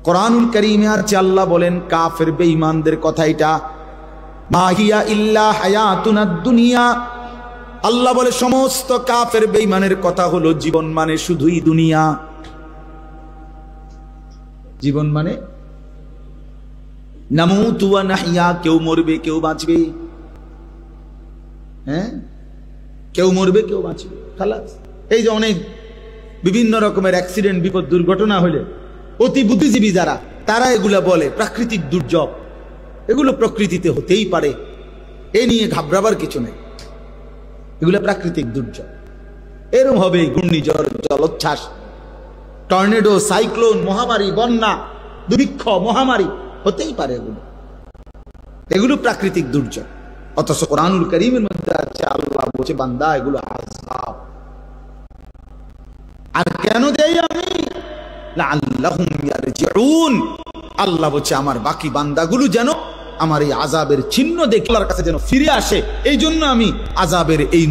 কুরআনুল কারীমে আছে আল্লাহ বলেন কাফের বেঈমানদের কথা, এটা মা হিয়া ইল্লা হায়াতুনাদ দুনিয়া। আল্লাহ বলে সমস্ত কাফের বেঈমানের কথা হলো জীবন মানে শুধুই দুনিয়া। জীবন মানে নামুতু ওয়া নাহইয়া, কেউ মরবে কেউ বাঁচবে। হ্যাঁ, কেউ মরবে কেউ বাঁচবে, খালাস। এই যে অনেক বিভিন্ন রকমের অ্যাক্সিডেন্ট, বিপদ, দুর্ঘটনা হলে অতি বুদ্ধিজীবী যারা, তারা এগুলা বলে প্রাকৃতিক দুর্যোগ, এগুলো প্রকৃতিতে হতেই পারে, এ নিয়ে ঘাবড়াবার কিছু নেই, এগুলো প্রাকৃতিক দুর্যোগ। এরকম হবে ঘূর্ণিঝড়, জলোচ্ছ্বাস, টর্নেডো, সাইক্লোন, মহামারী, বন্যা, দুর্ভিক্ষ, মহামারী হতেই পারে, এগুলো প্রাকৃতিক দুর্যোগ। অথচ কুরআনুল কারীমের মধ্যে আছে আল্লাহ বলছে বান্দা এগুলো আযাব। আর কেন দেই আমি? লাআল্লাহুম ইয়ারজিউন। আল্লাহ বলছে আমার বাকি বান্দাগুলো যেন আমার এই আযাবের চিহ্ন দেখে আল্লাহর কাছে যেন ফিরে আসে, এই জন্য আমি আযাবের এই